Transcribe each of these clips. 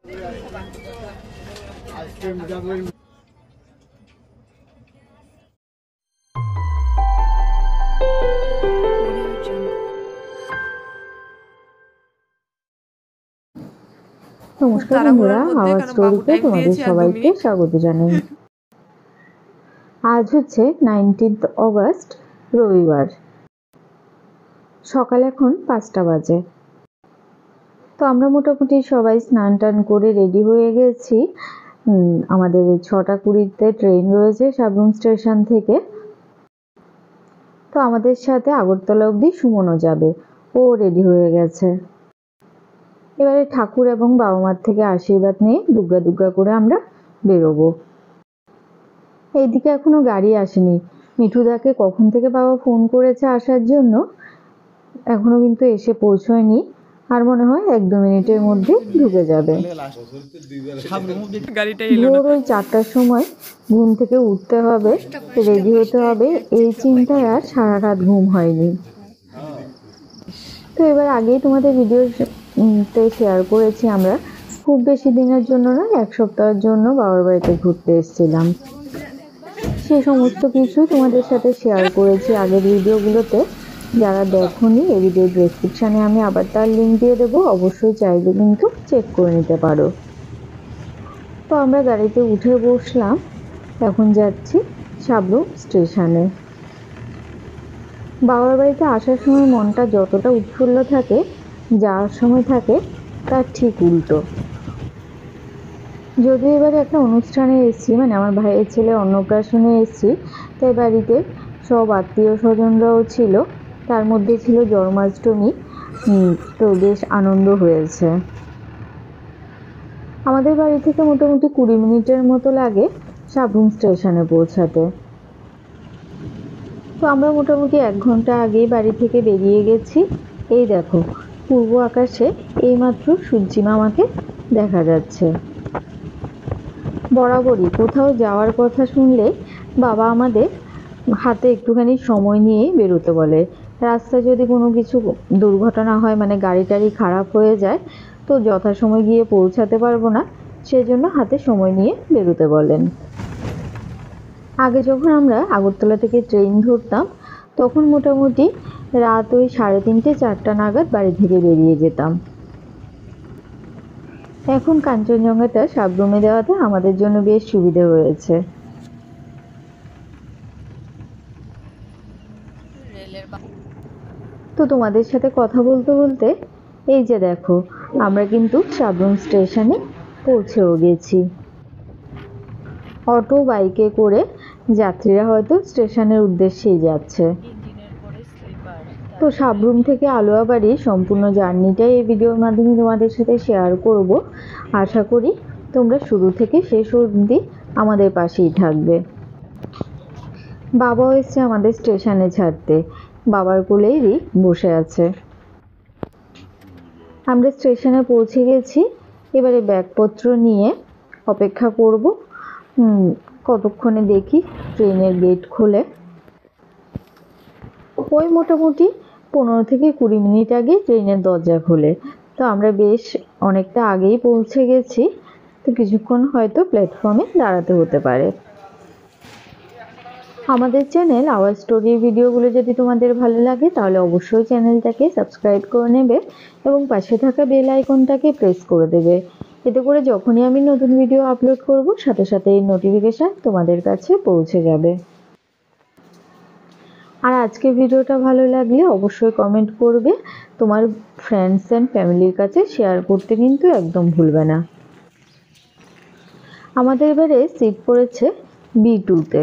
নমস্কার বন্ধুরা, আওয়াজ স্টোরিতে তোমাদের সবাইকে স্বাগত জানাই। আজ হচ্ছে 19 অগস্ট, রবিবার। সকাল এখন 5টা বাজে। তো আমরা মোটামুটি সবাই স্নান টান করে রেডি হয়ে গেছি। আমাদের 6টা 20-তে ট্রেন রয়েছে সাবরুম স্টেশন থেকে। তো আমাদের সাথে আগরতলা অবধি সুমনও যাবে, ও রেডি হয়ে গেছে। এবারে ঠাকুর এবং বাবা মার থেকে আশীর্বাদ নিয়ে দুগ্গা দুগ্গা করে আমরা বেরোবো। এইদিকে এখনো গাড়ি আসেনি। মিঠুদাকে কখন থেকে বাবা ফোন করেছে আসার জন্য, এখনো কিন্তু এসে পৌঁছয়নি। আর মনে হয় 1-2 মিনিটের মধ্যে ঢুকে যাবে। ভোর ওই 4টার সময় ঘুম থেকে উঠতে হবে, রেডি হতে হবে, এই চিন্তায় আর সারা রাত ঘুম হয়নি। তো এবার আগেই তোমাদের ভিডিওতে শেয়ার করেছি, আমরা খুব বেশি দিনের জন্য না, 1 সপ্তাহের জন্য বাবার বাড়িতে ঘুরতে এসেছিলাম। সে সমস্ত কিছু তোমাদের সাথে শেয়ার করেছি আগের ভিডিওগুলোতে। যারা দেখোনি, এই ভিডিওর ডেসক্রিপশানে আমি আবার তার লিঙ্ক দিয়ে দেবো, অবশ্যই চাইলে কিন্তু চেক করে নিতে পারো। তো আমরা গাড়িতে উঠে বসলাম, এখন যাচ্ছি সাবরুম স্টেশনে। বাবার বাড়িতে আসার সময় মনটা যতটা উৎফুল্ল থাকে, যাওয়ার সময় থাকে তার ঠিক উল্টো। যদিও এবারে একটা অনুষ্ঠানে এসেছি, মানে আমার ভাইয়ের ছেলে অন্নপ্রাশনে এসেছি, তাই বাড়িতে সব আত্মীয় স্বজনরাও ছিল, তার মধ্যে ছিল জন্মাষ্টমী। তো বেশ আনন্দ হয়েছে। আমাদের বাড়ি থেকে মোটামুটি 20 মিনিটের মতো লাগে সাবরুম স্টেশনে পৌঁছাতে। তো আমরা মোটামুটি 1 ঘন্টা আগেই বাড়ি থেকে বেরিয়ে গেছি। এই দেখো, পূর্ব আকাশে এইমাত্র সূর্যি মামাকে দেখা যাচ্ছে। বরাবরই কোথাও যাওয়ার কথা শুনলে বাবা আমাদের হাতে একটুখানি সময় নিয়ে বেরোতে বলে। রাস্তায় যদি কোনো কিছু দুর্ঘটনা হয়, মানে গাড়ি টাড়ি খারাপ হয়ে যায়, তো যথাসময় গিয়ে পৌঁছাতে পারবো না, সেজন্য হাতে সময় নিয়ে বেরোতে বলেন। আগে যখন আমরা আগরতলা থেকে ট্রেন ধরতাম, তখন মোটামুটি রাত ওই 3:30-4টা নাগাদ বাড়ি থেকে বেরিয়ে যেতাম। এখন কাঞ্চনজঙ্ঘাটা সাবরুমে দেওয়াতে আমাদের জন্য বেশ সুবিধে হয়েছে। তো তোমাদের সাথে কথা বলতে বলতে এই যে দেখো, আমরা কিন্তু সাবরুম স্টেশনে পৌঁছেও গেছি। অটো বাইকে করে যাত্রীরা হয়তো স্টেশনের উদ্দেশ্যেই যাচ্ছে। তো সাবরুম থেকে আলুয়াবাড়ি সম্পূর্ণ জার্নিটাই এই ভিডিওর মাধ্যমে তোমাদের সাথে শেয়ার করব। আশা করি তোমরা শুরু থেকে শেষ অবধি আমাদের পাশেই থাকবে। বাবাও এসছে আমাদের স্টেশনে ছাড়তে, বাবার কোলেই বসে আছে। আমরা স্টেশনে পৌঁছে গেছি। এবারে ব্যাগপত্র নিয়ে অপেক্ষা করব কতক্ষণে দেখি ট্রেনের গেট খোলে। ওই মোটামুটি 15 থেকে 20 মিনিট আগে ট্রেনের দরজা খোলে। তো আমরা বেশ অনেকটা আগেই পৌঁছে গেছি। তো কিছুক্ষণ হয়তো প্ল্যাটফর্মে দাঁড়াতে হতে পারে। আমাদের চ্যানেল আওয়াজ স্টোরির ভিডিওগুলো যদি তোমাদের ভালো লাগে, তাহলে অবশ্যই চ্যানেলটাকে সাবস্ক্রাইব করে নেবে এবং পাশে থাকা বেল আইকনটাকে প্রেস করে দেবে। এতে করে যখনই আমি নতুন ভিডিও আপলোড করব, সাথে সাথে এই নোটিফিকেশান তোমাদের কাছে পৌঁছে যাবে। আর আজকে ভিডিওটা ভালো লাগলে অবশ্যই কমেন্ট করবে। তোমার ফ্রেন্ডস অ্যান্ড ফ্যামিলির কাছে শেয়ার করতে কিন্তু একদম ভুলবে না। আমাদের এবারে সিট পড়েছে B2-তে।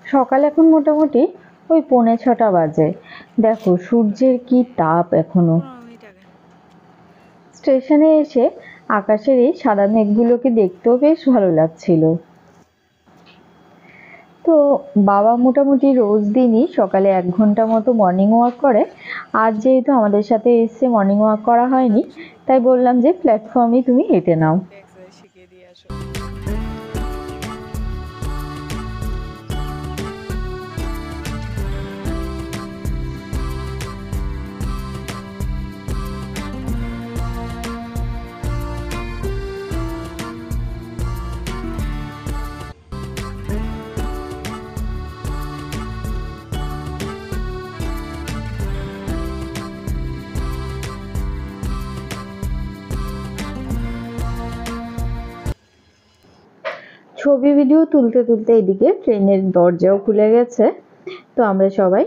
সকাল এখন মোটামুটি ওই 5:45 বাজে। দেখো সূর্যের কি তাপ এখনো। স্টেশনে এসে আকাশের এই সাদা মেঘগুলোকে দেখতেও বেশ ভালো লাগছিল। তো বাবা মোটামুটি রোজ দিনই সকালে 1 ঘন্টা মতো মর্নিং ওয়াক করে। আজ যেহেতু আমাদের সাথে এসে মর্নিং ওয়াক করা হয়নি, তাই বললাম যে প্ল্যাটফর্মে তুমি হেঁটে নাও। ছবি ভিডিও তুলতে তুলতে এদিকে ট্রেনের দরজাও খুলে গেছে। তো আমরা সবাই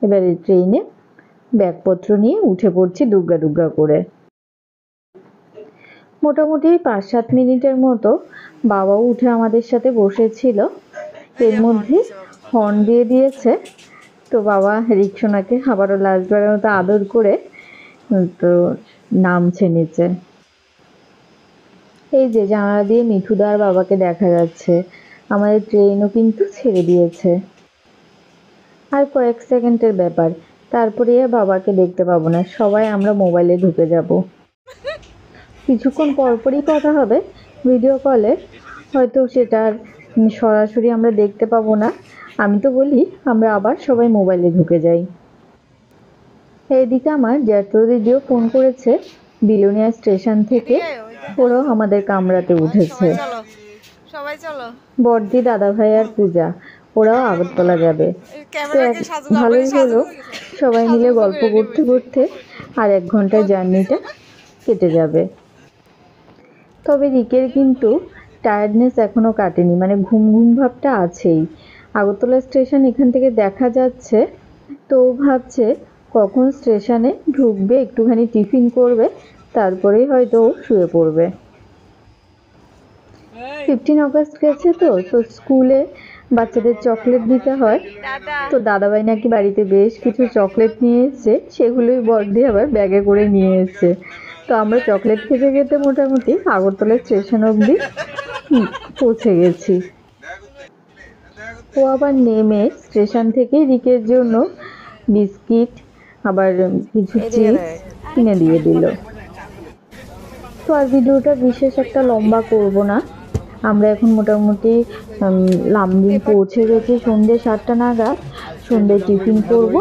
এবারে ট্রেনে ব্যাগপত্র নিয়ে উঠে পড়ছি দুগ্গা দুগ্গা করে। মোটামুটি 5-7 মিনিটের মতো বাবাও উঠে আমাদের সাথে বসেছিল। এর মধ্যে হর্ন দিয়ে দিয়েছে। তো বাবা রিকশোনাকে আবারও লাস্টবারের মতো আদর করে তো নামছে নিচে। এই যে জানালা দিয়ে মিঠুদার বাবাকে দেখা যাচ্ছে। আমাদের ট্রেনও কিন্তু ছেড়ে দিয়েছে। আর কয়েক সেকেন্ডের ব্যাপার, তারপরে বাবাকে দেখতে পাবো না, সবাই আমরা মোবাইলে ঢুকে যাব। কিছুক্ষণ পরপরই কথা হবে ভিডিও কলে, হয়তো সেটার সরাসরি আমরা দেখতে পাবো না। আমি তো বলি আমরা আবার সবাই মোবাইলে ঢুকে যাই। এইদিকে আমার জ্যাঠতো দিদিও ফোন করেছে বিলোনিয়া স্টেশন থেকে, ওরাও আমাদের কামরাতে উঠেছে। বড়দি, দাদা ভাই আর পূজা ওরাও আগরতলা যাবে। তো ভালোই হলো, সবাই মিলে গল্প করতে করতে আর 1 ঘন্টার জার্নিটা কেটে যাবে। তবে রিকের কিন্তু টায়ার্ডনেস এখনো কাটেনি, মানে ঘুম ঘুম ভাবটা আছেই। আগরতলা স্টেশন এখান থেকে দেখা যাচ্ছে, তো ভাবছে কখন স্টেশনে ঢুকবে, একটুখানি টিফিন করবে, তারপরেই হয়তো শুয়ে পড়বে। 15 আগস্ট গেছে তো স্কুলে বাচ্চাদের চকলেট দিতে হয়। তো দাদাভাই নাকি বাড়িতে বেশ কিছু চকলেট নিয়ে এসছে, সেগুলোই বড়দি আবার ব্যাগে করে নিয়ে এসছে। তো আমরা চকলেট খেতে খেতে মোটামুটি আগরতলা স্টেশন অবধি পৌঁছে গেছি। ও আবার নেমে স্টেশন থেকে রিকের জন্য বিস্কিট আবার কিছু চিপস কিনে দিয়ে দিল। তো আর ভিডিওটা বিশেষ একটা লম্বা করব না। আমরা এখন মোটামুটি লামডিং পৌঁছে গেছি সন্ধ্যে 7টা নাগাদ। সন্ধ্যে টিফিন করব,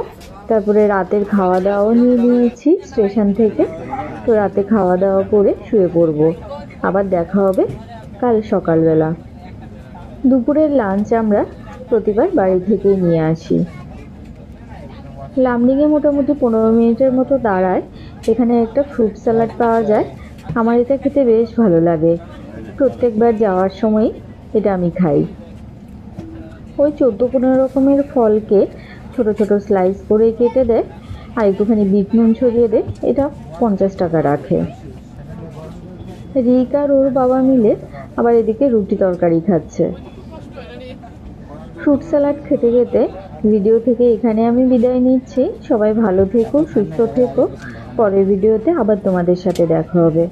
তারপরে রাতের খাওয়া দাওয়াও নিয়ে নিয়েছি স্টেশন থেকে। তো রাতে খাওয়া দাওয়া করে শুয়ে পড়ব। আবার দেখা হবে কাল সকালবেলা। দুপুরের লাঞ্চ আমরা প্রতিবার বাড়ি থেকেই নিয়ে আসি। লামডিংয়ে মোটামুটি 15 মিনিটের মতো দাঁড়ায়। এখানে একটা ফ্রুট স্যালাড পাওয়া যায়, আমার এটা খেতে বেশ ভালো লাগে। প্রত্যেকবার যাওয়ার সময় এটা আমি খাই। ওই 14-15 রকমের ফলকে ছোট ছোট স্লাইস করে কেটে দেয় আর একটুখানি বিট নুন ছড়িয়ে দেয়। এটা 50 টাকা রাখে। রিক আর ওর বাবা মিলে আবার এদিকে রুটি তরকারি খাচ্ছে। ফ্রুট স্যালাড খেতে খেতে ভিডিও থেকে এখানে আমি বিদায় নিচ্ছি। সবাই ভালো থেকো, সুস্থ থেকো। পরের ভিডিওতে আবার তোমাদের সাথে দেখা হবে।